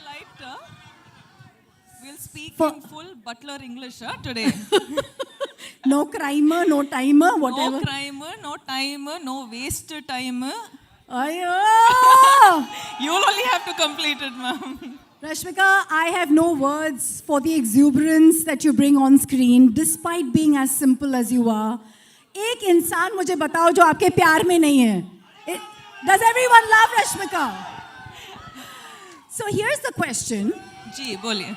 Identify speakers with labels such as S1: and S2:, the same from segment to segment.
S1: polite. We'll speak in full butler English today.
S2: No crimer, no timer, whatever.
S1: No crimer, no timer, no waste timer.
S2: Ayo!
S1: You'll only have to complete it, ma'am.
S2: Rashmika, I have no words for the exuberance that you bring on screen, despite being as simple as you are. एक इंसान मुझे बताओ जो आपके प्यार में नहीं है. Does everyone love Rashmika? So here's the question.
S1: जी बोलिए.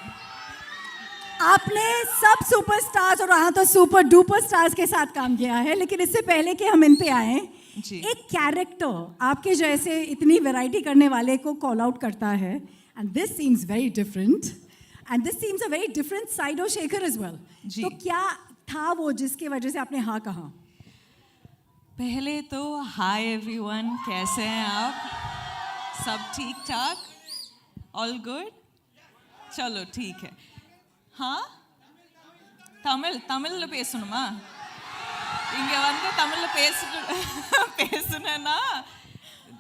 S2: आपने सब सुपरस्टार्स और यहाँ तो सुपर डुपर स्टार्स के साथ काम किया है, लेकिन इससे पहले कि हम इन पे आए, एक कैरेक्टर आपके जैसे इतनी वैरायटी करने वाले को कॉल आउट करता है, and this seems very different, and this seems a very different side of Shekhar as well. तो क्या था वो जिसकी वजह से आपने हाँ कहा?
S1: पहले तो हाय एवरीवन, कैसे हैं आप? सब ठीक ठाक? All good? चलो ठीक है. हाँ, தமிழ்ல பேசணுமா? இங்க வந்து தமிழ்ல பேசுனேன்னா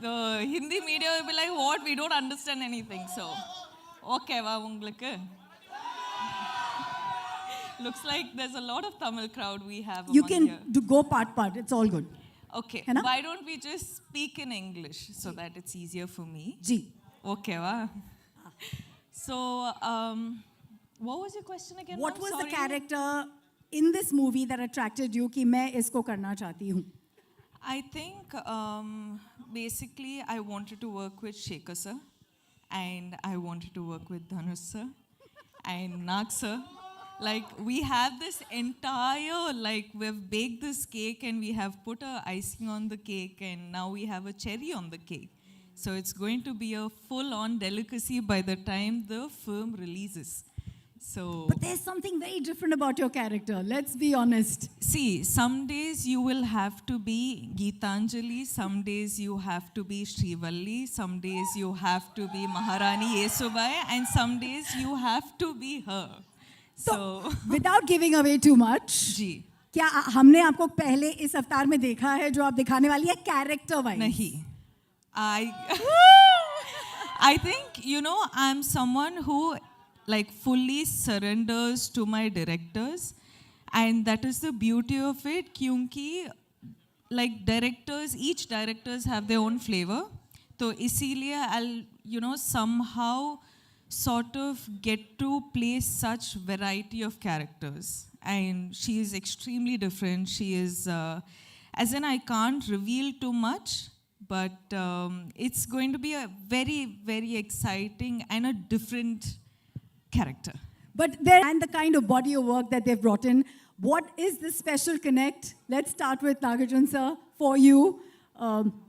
S1: the Hindi media will be like, what, we don't understand anything. So okay வா உங்களுக்கு? Looks like there's a lot of Tamil crowd we have.
S2: You can go part, it's all good.
S1: Okay, why don't we just speak in English so that it's easier for me?
S2: Ji.
S1: Okay va? So what was your question again?
S2: What was the character in this movie that attracted you कि मैं इसको करना चाहती हूँ?
S1: I think basically I wanted to work with Shekhar sir, and I wanted to work with Dhanush sir and Nag sir. Like we have this entire, like we've baked this cake and we have put a icing on the cake and now we have a cherry on the cake. So it's going to be a full-on delicacy by the time the film releases. So,
S2: but there's something very different about your character. Let's be honest.
S1: See, some days you will have to be Geetanjali, some days you have to be Srivalli, some days you have to be Maharani Yesubai, and some days you have to be her.
S2: So, without giving away too much,
S1: जी,
S2: क्या हमने आपको पहले इस अवतार में देखा है जो आप दिखाने वाली है कैरेक्टर वाइज?
S1: नहीं. I think, you know, I'm someone who like fully surrenders to my directors, and that is the beauty of it, क्योंकि like directors, each directors have their own flavor. तो इसीलिए I'll, you know, somehow sort of get to play such variety of characters, and she is extremely different. She is as in I can't reveal too much, but it's going to be a very, very exciting and a different character.
S2: But there, and the kind of body of work that they've brought in, what is this special connect? Let's start with Nagarjun sir. For you,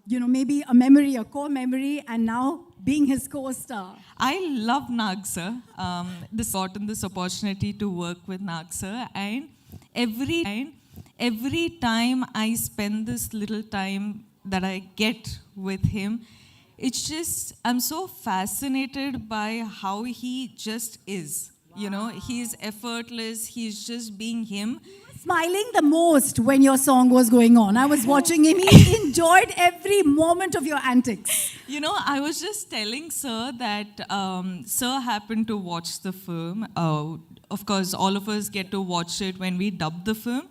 S2: you know, maybe a memory, a core memory, and now being his co-star.
S1: I love Nag sir. Gotten this opportunity to work with Nag sir, and every time I spend this little time that I get with him, it's just, I'm so fascinated by how he just is. Wow. You know, he's effortless, he's just being him.
S2: Smiling the most when your song was going on. I was watching him. He enjoyed every moment of your antics.
S1: You know, I was just telling Sir that Sir happened to watch the film. Of course, all of us get to watch it when we dub the film.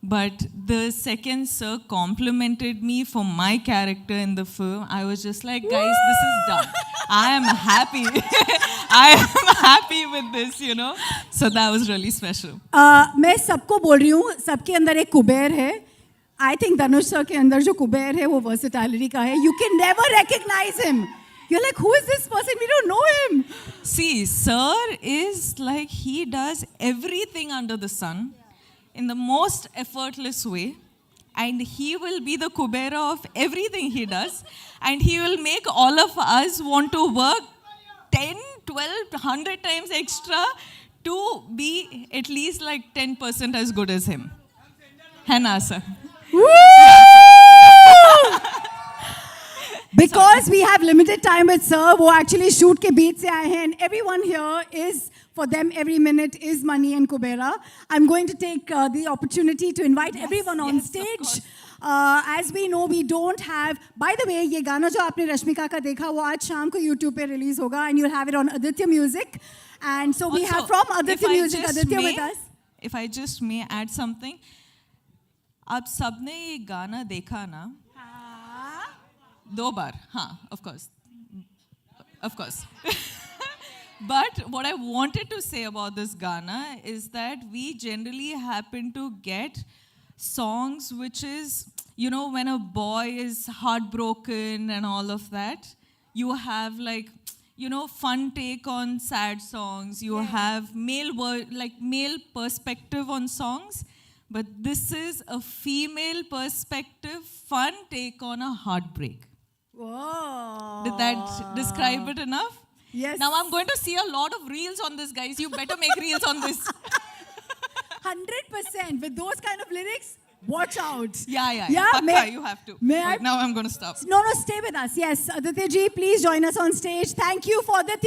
S1: But the second Sir complimented me for my character in the film, I was just like, guys, this is done. I am happy. I am happy with this, you know. So that was really special.
S2: मैं सबको बोल रही हूँ, सबके अंदर एक कुबेर है. I think Dhanush sir के अंदर जो कुबेर है वो versatility का है. You can never recognize him. You're like, who is this person? We don't know him.
S1: See, Sir is like, he does everything under the sun in the most effortless way, and he will be the Kubera of everything he does, and he will make all of us want to work 10, 12, 100 times extra to be at least like 10% as good as him. है ना sir?
S2: Because we have limited time with sir, वो actually shoot के बीच से आए हैं, and everyone here is, for them, every minute is money and Kubera. I'm going to take the opportunity to invite everyone on stage. As we know, we don't have. By the way, ये गाना जो आपने रश्मिका का देखा, वो आज शाम को YouTube पे रिलीज होगा, and you'll have it on Aditya Music. And so we
S1: Also,
S2: have from Aditya
S1: if I
S2: Music,
S1: just
S2: Aditya
S1: may-
S2: with us.
S1: If I just may add something, आप सबने ये गाना देखा ना? दो बार, हाँ, of course. But what I wanted to say about this Gana is that we generally happen to get songs which is, you know, when a boy is heartbroken and all of that, you have like, you know, fun take on sad songs. You have male perspective on songs. But this is a female perspective, fun take on a heartbreak.
S2: Whoa.
S1: Did that describe it enough?
S2: Yes.
S1: Now I'm going to see a lot of reels on this, guys. You better make reels on this.
S2: 100% with those kind of lyrics. Watch out.
S1: Yeah.
S2: may-
S1: Pakka, you have to.
S2: may I-
S1: Right, now I'm going to stop.
S2: No, stay with us. Yes, Aditya ji, please join us on stage. Thank you for Aditya.